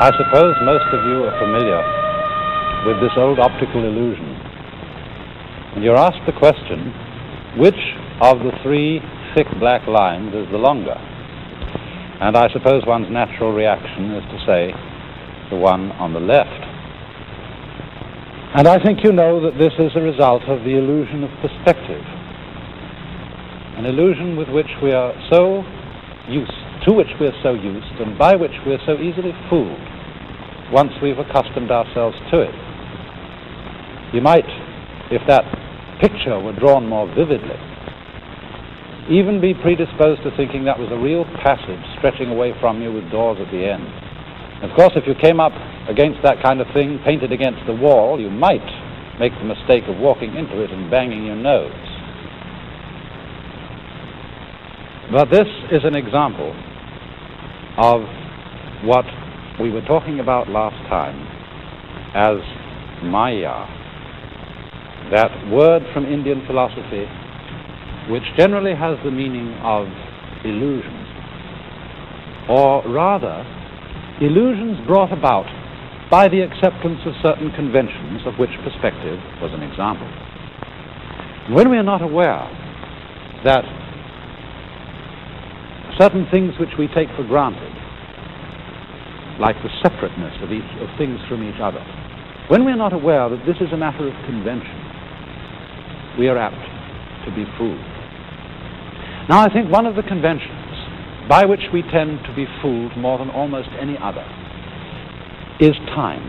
I suppose most of you are familiar with this old optical illusion. And you're asked the question, which of the three thick black lines is the longer? And I suppose one's natural reaction is to say the one on the left. And I think you know that this is a result of the illusion of perspective, an illusion with which we are so used, to which we're so used, and by which we're so easily fooled once we've accustomed ourselves to it. You might, if that picture were drawn more vividly, even be predisposed to thinking that was a real passage stretching away from you with doors at the end. Of course, if you came up against that kind of thing painted against the wall, you might make the mistake of walking into it and banging your nose. But this is an example of what we were talking about last time as Maya, that word from Indian philosophy which generally has the meaning of illusion, or rather illusions brought about by the acceptance of certain conventions, of which perspective was an example. When we are not aware that certain things which we take for granted, like the separateness of things from each other, when we are not aware that this is a matter of convention, we are apt to be fooled. Now, I think one of the conventions by which we tend to be fooled more than almost any other is time.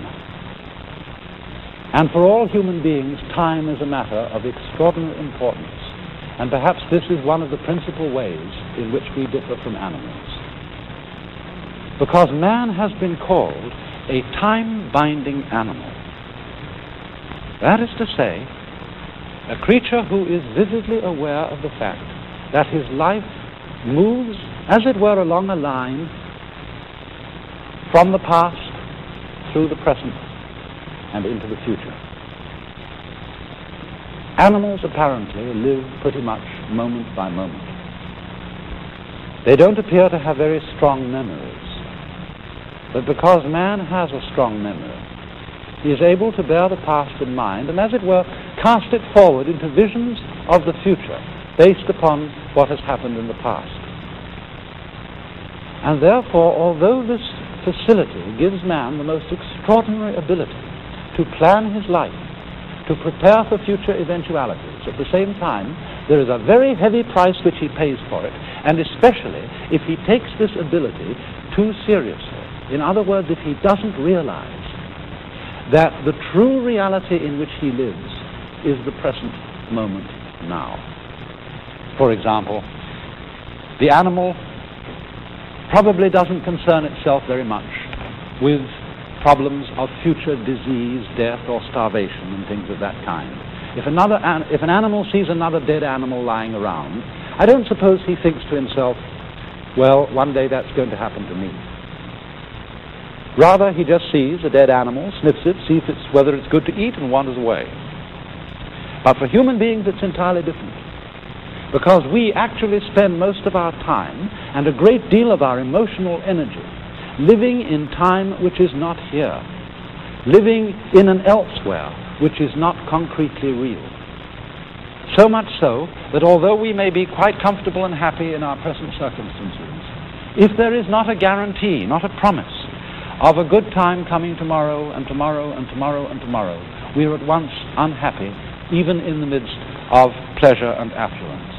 And for all human beings, time is a matter of extraordinary importance. And perhaps this is one of the principal ways in which we differ from animals. Because man has been called a time-binding animal. That is to say, a creature who is vividly aware of the fact that his life moves, as it were, along a line from the past through the present and into the future. Animals apparently live pretty much moment by moment. They don't appear to have very strong memories, but because man has a strong memory, he is able to bear the past in mind and, as it were, cast it forward into visions of the future based upon what has happened in the past. And therefore, although this facility gives man the most extraordinary ability to plan his life, to prepare for future eventualities, at the same time, there is a very heavy price which he pays for it, and especially if he takes this ability too seriously. In other words, if he doesn't realize that the true reality in which he lives is the present moment now. For example, the animal probably doesn't concern itself very much with problems of future disease, death, or starvation, and things of that kind. If an animal sees another dead animal lying around, I don't suppose he thinks to himself, well, one day that's going to happen to me. Rather, he just sees a dead animal, sniffs it, sees whether it's good to eat, and wanders away. But for human beings, it's entirely different, because we actually spend most of our time and a great deal of our emotional energy living in time which is not here, living in an elsewhere which is not concretely real. So much so that although we may be quite comfortable and happy in our present circumstances, if there is not a guarantee, not a promise of a good time coming tomorrow and tomorrow and tomorrow and tomorrow, we are at once unhappy, even in the midst of pleasure and affluence.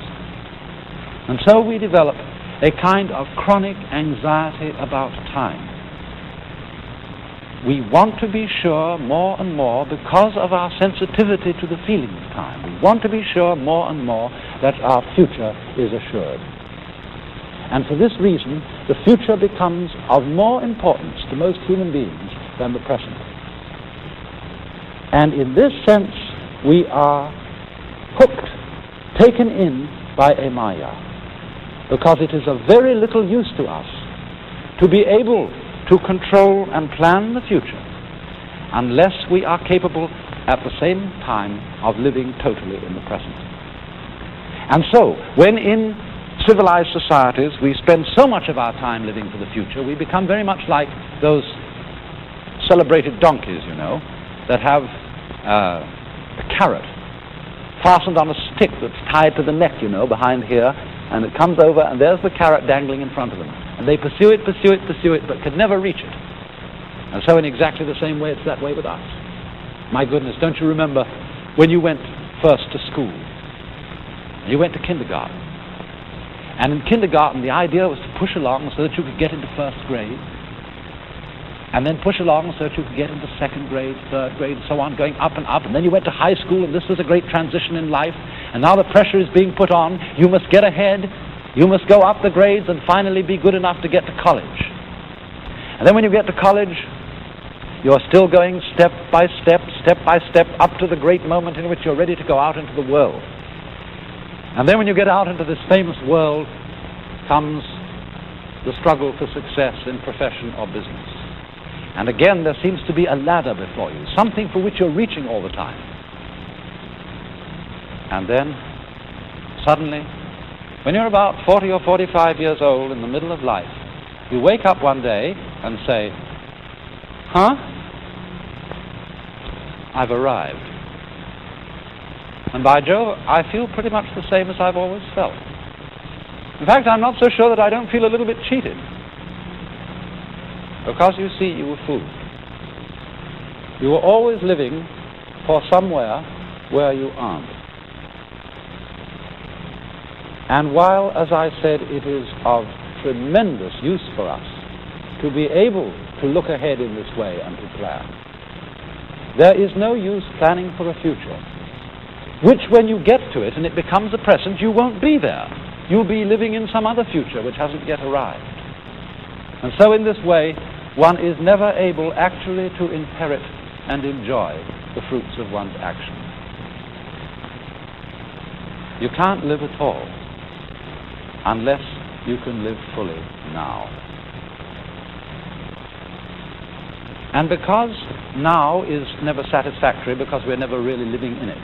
And so we develop a kind of chronic anxiety about time. We want to be sure more and more, because of our sensitivity to the feeling of time, we want to be sure more and more that our future is assured. And for this reason, the future becomes of more importance to most human beings than the present. And in this sense, we are hooked, taken in by a Maya, because it is of very little use to us to be able to control and plan the future unless we are capable at the same time of living totally in the present. And so, when in civilized societies we spend so much of our time living for the future, we become very much like those celebrated donkeys, you know, that have a carrot fastened on a stick that's tied to the neck, you know, behind here, and it comes over, and there's the carrot dangling in front of them. And they pursue it, but can never reach it. And so in exactly the same way, it's that way with us. My goodness, don't you remember when you went first to school? You went to kindergarten. And in kindergarten, the idea was to push along so that you could get into first grade, and then push along so that you could get into second grade, third grade, and so on, going up and up. And then you went to high school, and this was a great transition in life. And now the pressure is being put on. You must get ahead. You must go up the grades and finally be good enough to get to college. And then when you get to college, you're still going step by step, up to the great moment in which you're ready to go out into the world. And then when you get out into this famous world comes the struggle for success in profession or business. And again, there seems to be a ladder before you, something for which you're reaching all the time. And then, suddenly, when you're about 40 or 45 years old in the middle of life, you wake up one day and say, huh? I've arrived. And by Jove, I feel pretty much the same as I've always felt. In fact, I'm not so sure that I don't feel a little bit cheated. Because, you see, you were fooled. You were always living for somewhere where you aren't. And while, as I said, it is of tremendous use for us to be able to look ahead in this way and to plan, there is no use planning for a future, which when you get to it and it becomes a present, you won't be there. You'll be living in some other future which hasn't yet arrived. And so in this way, one is never able actually to inherit and enjoy the fruits of one's action. You can't live at all unless you can live fully now. And because now is never satisfactory, because we're never really living in it,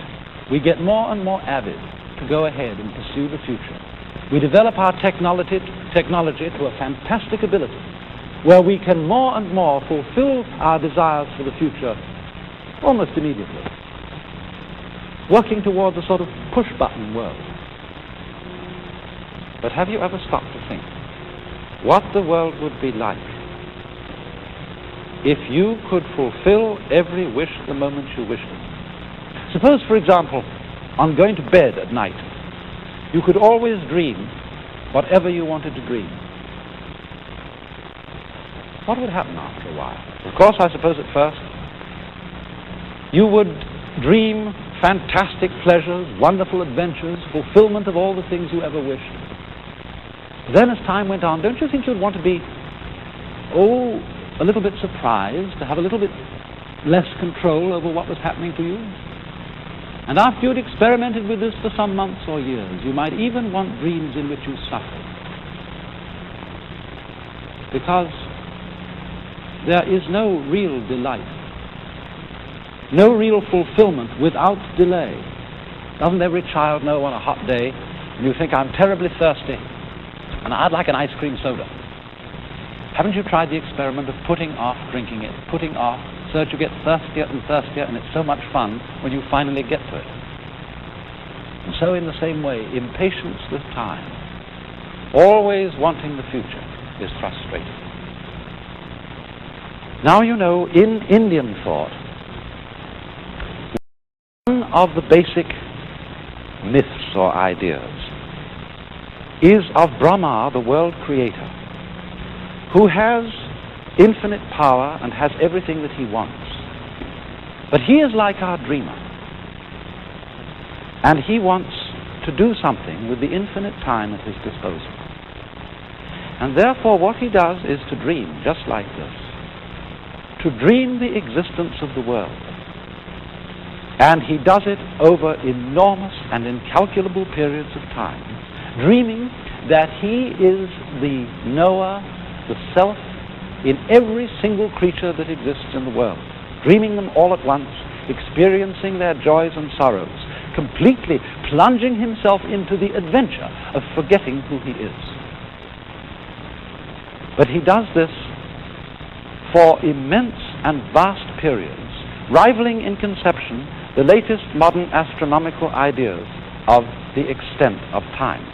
we get more and more avid to go ahead and pursue the future. We develop our technology to a fantastic ability where we can more and more fulfill our desires for the future almost immediately, working towards a sort of push-button world. But have you ever stopped to think what the world would be like if you could fulfill every wish the moment you wished it? Suppose, for example, on going to bed at night, you could always dream whatever you wanted to dream. What would happen after a while? Of course, I suppose at first, you would dream fantastic pleasures, wonderful adventures, fulfillment of all the things you ever wished. Then as time went on, don't you think you'd want to be, a little bit surprised, to have a little bit less control over what was happening to you? And after you'd experimented with this for some months or years, you might even want dreams in which you suffered. Because there is no real delight, no real fulfillment without delay. Doesn't every child know on a hot day when you think, I'm terribly thirsty and I'd like an ice cream soda? Haven't you tried the experiment of putting off drinking it, putting off, so that you get thirstier and thirstier, and it's so much fun when you finally get to it? And so in the same way, impatience with time, always wanting the future, is frustrating. Now you know, in Indian thought, one of the basic myths or ideas is of Brahma, the world creator, who has infinite power and has everything that he wants. But he is like our dreamer, and he wants to do something with the infinite time at his disposal. And therefore what he does is to dream just like this, to dream the existence of the world. And he does it over enormous and incalculable periods of time, dreaming that he is the knower, the self, in every single creature that exists in the world, dreaming them all at once, experiencing their joys and sorrows, completely plunging himself into the adventure of forgetting who he is. But he does this for immense and vast periods, rivaling in conception the latest modern astronomical ideas of the extent of time.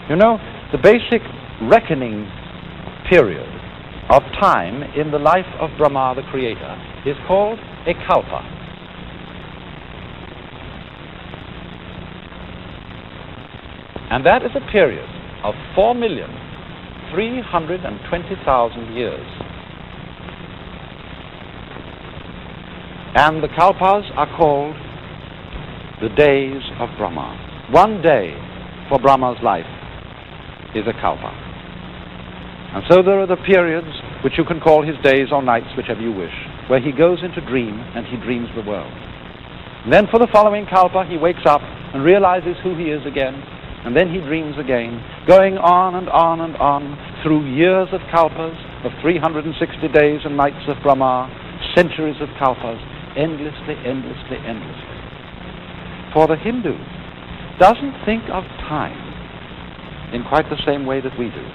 You know, the basic reckoning period of time in the life of Brahma, the creator, is called a kalpa. And that is a period of 4,320,000 years. And the kalpas are called the days of Brahma. One day for Brahma's life is a kalpa. And so there are the periods which you can call his days or nights, whichever you wish, where he goes into dream and he dreams the world. And then for the following kalpa he wakes up and realizes who he is again, and then he dreams again, going on and on and on through years of kalpas, of 360 days and nights of Brahma, centuries of kalpas, endlessly, endlessly, endlessly. For the Hindu doesn't think of time in quite the same way that we do.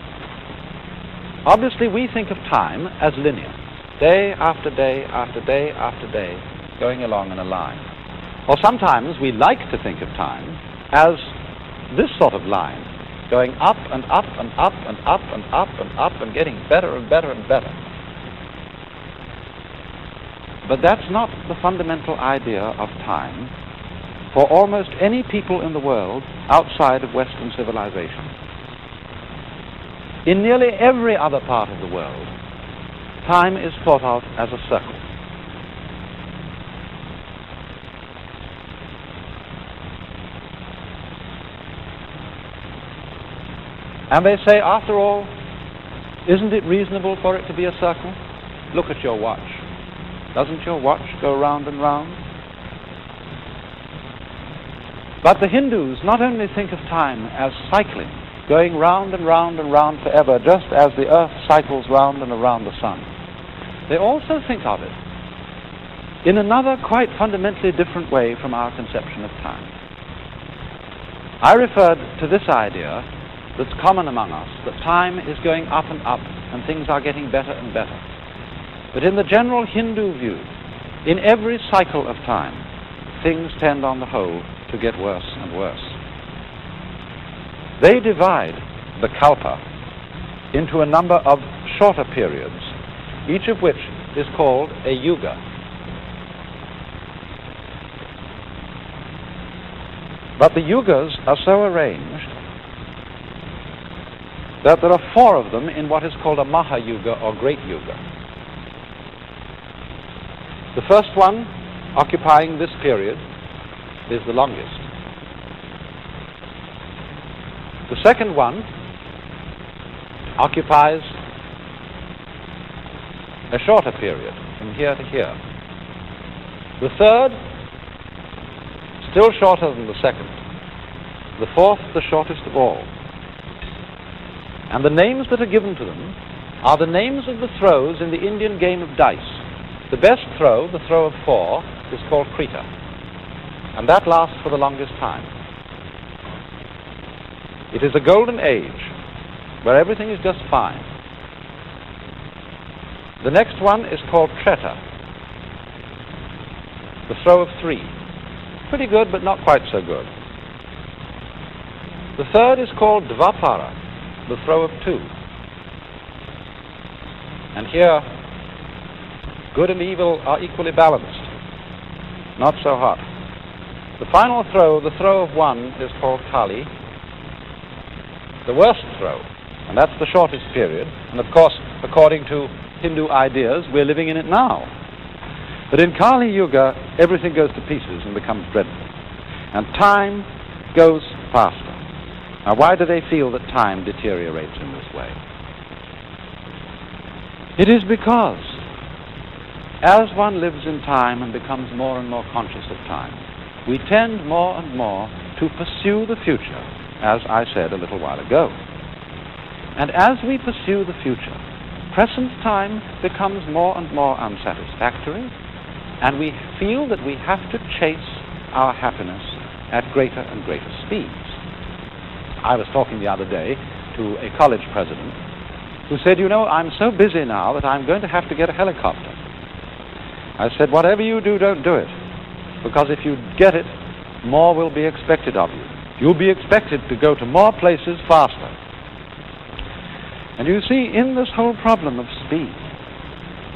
Obviously, we think of time as linear, day after day after day after day, going along in a line. Or sometimes we like to think of time as this sort of line, going up and up and up and up and up and up and getting better and better and better. But that's not the fundamental idea of time for almost any people in the world outside of Western civilization. In nearly every other part of the world, time is thought of as a circle. And they say, after all, isn't it reasonable for it to be a circle? Look at your watch. Doesn't your watch go round and round? But the Hindus not only think of time as cycling, going round and round and round forever, just as the earth cycles round and around the sun. They also think of it in another quite fundamentally different way from our conception of time. I referred to this idea that's common among us, that time is going up and up and things are getting better and better. But in the general Hindu view, in every cycle of time, things tend on the whole to get worse and worse. They divide the kalpa into a number of shorter periods, each of which is called a yuga. But the yugas are so arranged that there are 4 of them in what is called a mahayuga or great yuga. The first one, occupying this period, is the longest. The second one occupies a shorter period, from here to here. The third, still shorter than the second. The fourth, the shortest of all. And the names that are given to them are the names of the throws in the Indian game of dice. The best throw, the throw of 4, is called Krita. And that lasts for the longest time. It is a golden age where everything is just fine. The next one is called Treta, the throw of 3. Pretty good, but not quite so good. The third is called Dvapara, the throw of 2. And here, good and evil are equally balanced. Not so hot. The final throw, the throw of 1, is called Kali, the worst throw, and that's the shortest period. And of course, according to Hindu ideas, we're living in it now. But in Kali Yuga, everything goes to pieces and becomes dreadful. And time goes faster. Now, why do they feel that time deteriorates in this way? It is because as one lives in time and becomes more and more conscious of time, we tend more and more to pursue the future, as I said a little while ago. And as we pursue the future, present time becomes more and more unsatisfactory, and we feel that we have to chase our happiness at greater and greater speeds. I was talking the other day to a college president who said, you know, I'm so busy now that I'm going to have to get a helicopter. I said, whatever you do, don't do it. Because if you get it, more will be expected of you. You'll be expected to go to more places faster. And you see, in this whole problem of speed,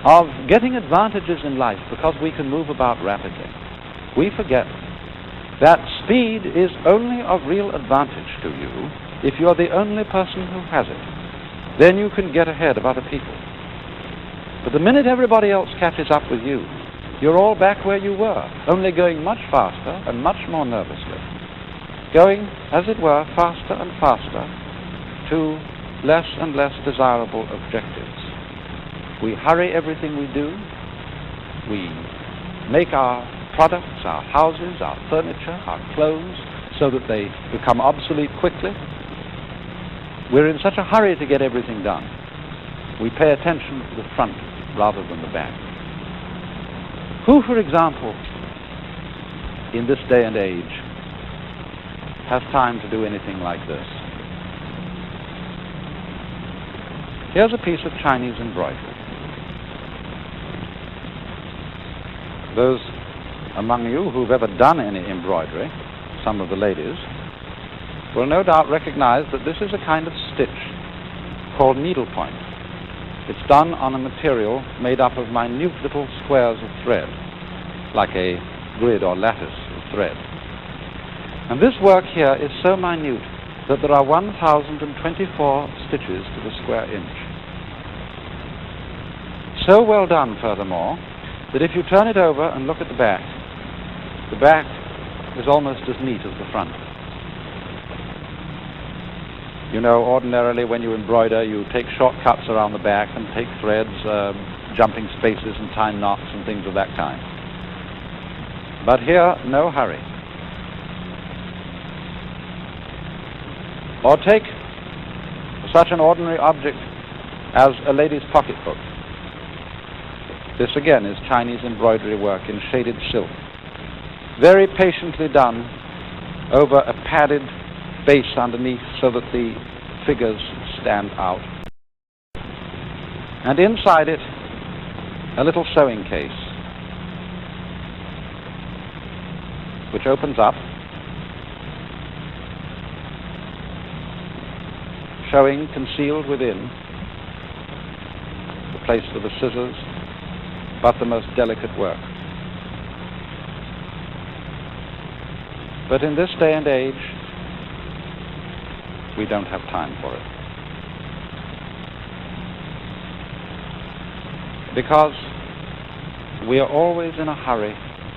of getting advantages in life because we can move about rapidly, we forget that speed is only of real advantage to you if you're the only person who has it. Then you can get ahead of other people. But the minute everybody else catches up with you, you're all back where you were, only going much faster and much more nervously. Going, as it were, faster and faster to less and less desirable objectives. We hurry everything we do. We make our products, our houses, our furniture, our clothes, so that they become obsolete quickly. We're in such a hurry to get everything done. We pay attention to the front rather than the back. Who, for example, in this day and age, has time to do anything like this? Here's a piece of Chinese embroidery. Those among you who've ever done any embroidery, some of the ladies, will no doubt recognize that this is a kind of stitch called needlepoint. It's done on a material made up of minute little squares of thread, like a grid or lattice of thread. And this work here is so minute that there are 1,024 stitches to the square inch. So well done, furthermore, that if you turn it over and look at the back is almost as neat as the front. You know, ordinarily when you embroider, you take shortcuts around the back and take threads, jumping spaces and tie knots and things of that kind. But here, no hurry. Or take such an ordinary object as a lady's pocketbook. This again is Chinese embroidery work in shaded silk, very patiently done over a padded base underneath so that the figures stand out. And inside it, a little sewing case, which opens up, showing concealed within the place for the scissors, but the most delicate work. But in this day and age, we don't have time for it. Because we are always in a hurry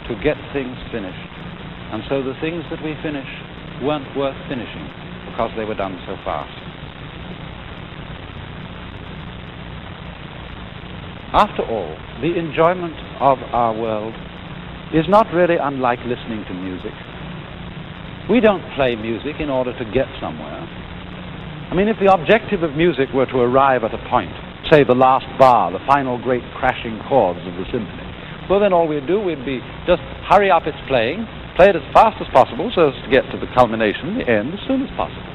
to get things finished, and so the things that we finish weren't worth finishing because they were done so fast. After all, the enjoyment of our world is not really unlike listening to music. We don't play music in order to get somewhere. I mean, if the objective of music were to arrive at a point, say the last bar, the final great crashing chords of the symphony, well then all we'd do, we'd be just hurry up its playing, play it as fast as possible so as to get to the culmination, the end, as soon as possible.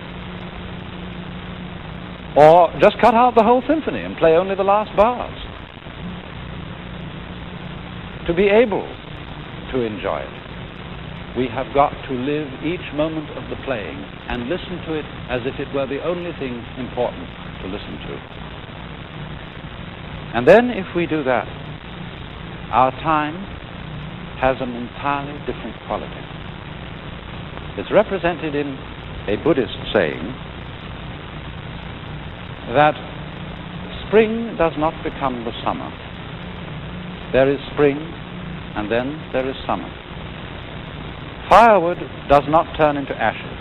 Or just cut out the whole symphony and play only the last bars. To be able to enjoy it, we have got to live each moment of the playing and listen to it as if it were the only thing important to listen to. And then if we do that, our time has an entirely different quality. It's represented in a Buddhist saying that spring does not become the summer. There is spring, and then there is summer. Firewood does not turn into ashes.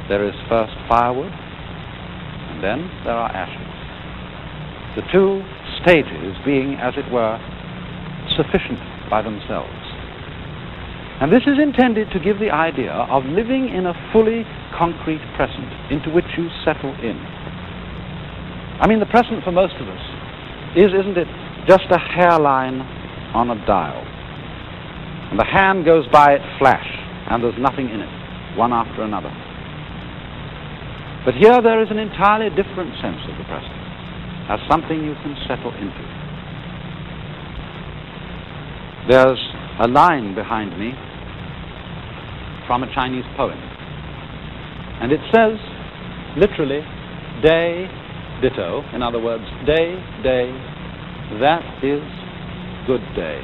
There is first firewood, and then there are ashes. The two stages being, as it were, sufficient by themselves. And this is intended to give the idea of living in a fully concrete present into which you settle in. I mean, the present for most of us is, isn't it, just a hairline on a dial. And the hand goes by it flash, and there's nothing in it, one after another. But here there is an entirely different sense of the present, as something you can settle into. there's a line behind me from a Chinese poem. And it says, literally, day, ditto. In other words, day, day, that is good day.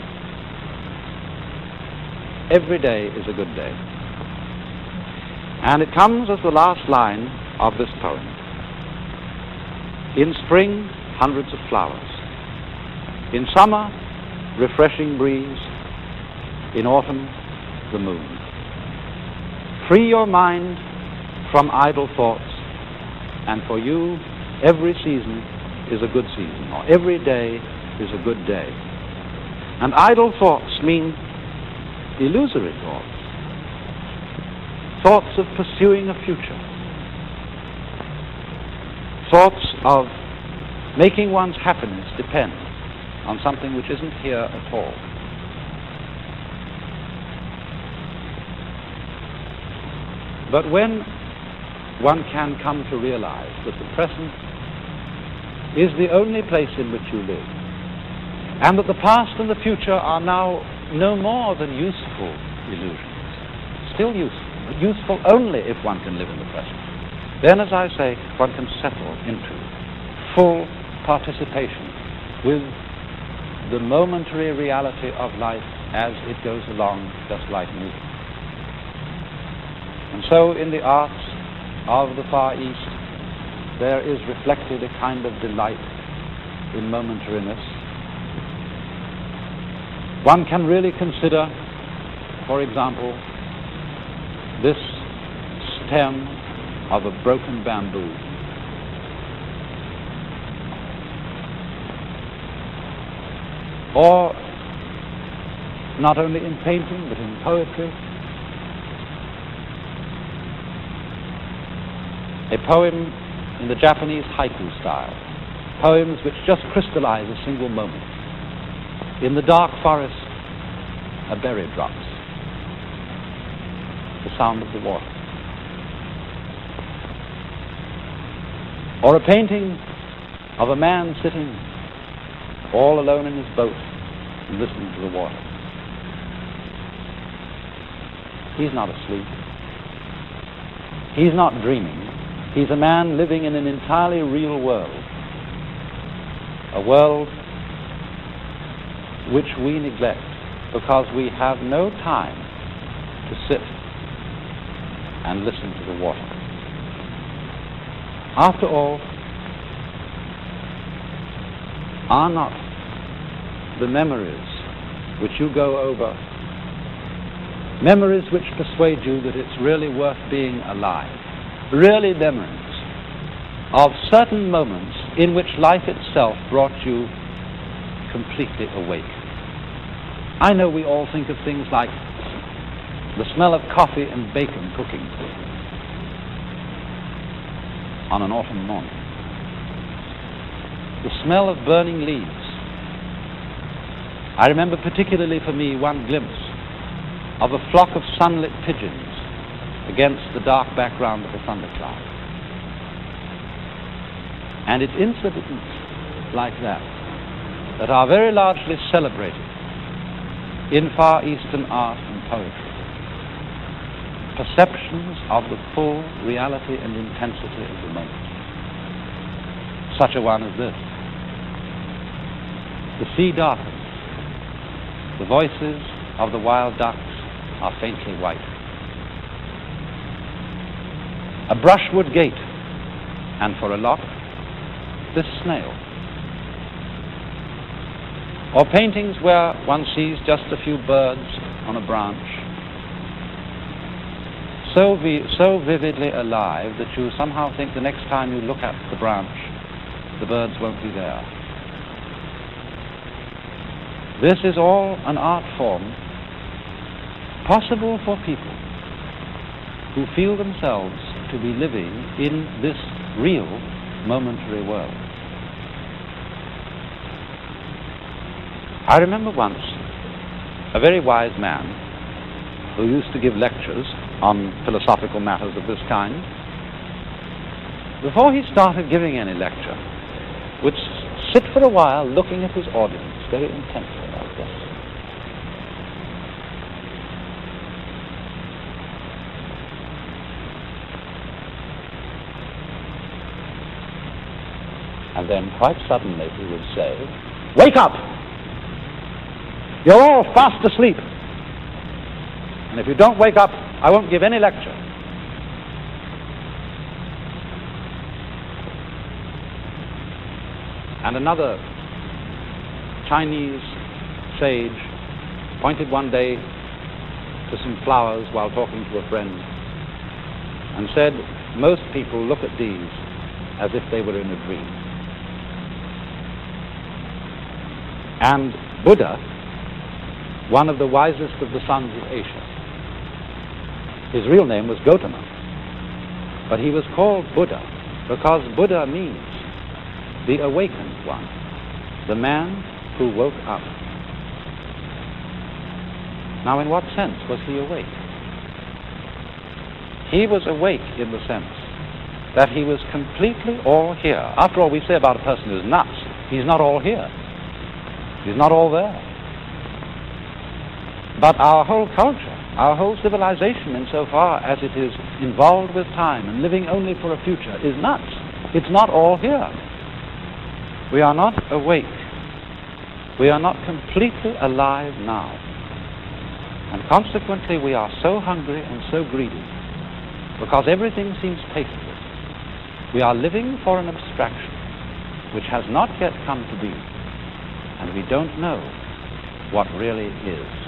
Every day is a good day. And it comes as the last line of this poem. In spring, hundreds of flowers. In summer, refreshing breeze. In autumn, the moon. Free your mind from idle thoughts, and for you, every season is a good season, or every day is a good day. And idle thoughts mean illusory thoughts, thoughts of pursuing a future, thoughts of making one's happiness depend on something which isn't here at all. But when one can come to realize that the present is the only place in which you live, and that the past and the future are now no more than useful illusions, still useful, but useful only if one can live in the present, then, as I say, one can settle into full participation with the momentary reality of life as it goes along, just like music. And so in the arts of the Far East, there is reflected a kind of delight in momentariness. One can really consider, for example, this stem of a broken bamboo. Or, not only in painting, but in poetry, a poem in the Japanese haiku style, poems which just crystallize a single moment. In the dark forest, a berry drops, the sound of the water. Or a painting of a man sitting all alone in his boat and listening to the water. He's not asleep. He's not dreaming. He's a man living in an entirely real world, a world which we neglect because we have no time to sit and listen to the water. After all, are not the memories which you go over memories which persuade you that it's really worth being alive? Really memories of certain moments in which life itself brought you completely awake. I know we all think of things like the smell of coffee and bacon cooking on an autumn morning, the smell of burning leaves. I remember particularly for me one glimpse of a flock of sunlit pigeons against the dark background of a thundercloud. And it's incidents like that that are very largely celebrated in Far Eastern art and poetry. Perceptions of the full reality and intensity of the moment. Such a one as this. The sea darkens. The voices of the wild ducks are faintly white. A brushwood gate, and for a lock, this snail. Or paintings where one sees just a few birds on a branch, so vividly alive that you somehow think the next time you look at the branch, the birds won't be there. This is all an art form possible for people who feel themselves to be living in this real momentary world. I remember once a very wise man who used to give lectures on philosophical matters of this kind. Before he started giving any lecture, would sit for a while looking at his audience very intensely like this. And then quite suddenly he would say, "Wake up! You're all fast asleep. And if you don't wake up, I won't give any lecture." And another Chinese sage pointed one day to some flowers while talking to a friend and said, "Most people look at these as if they were in a dream." And Buddha, one of the wisest of the sons of Asia, his real name was Gautama, but he was called Buddha because Buddha means the awakened one, the man who woke up. Now, in what sense was he awake? He was awake in the sense that he was completely all here. After all, we say about a person who's nuts, he's not all here. He's not all there. But our whole culture, our whole civilization, insofar as it is involved with time and living only for a future, is nuts. It's not all here. We are not awake. We are not completely alive now. And consequently, we are so hungry and so greedy because everything seems tasteless. We are living for an abstraction which has not yet come to be, and we don't know what really is.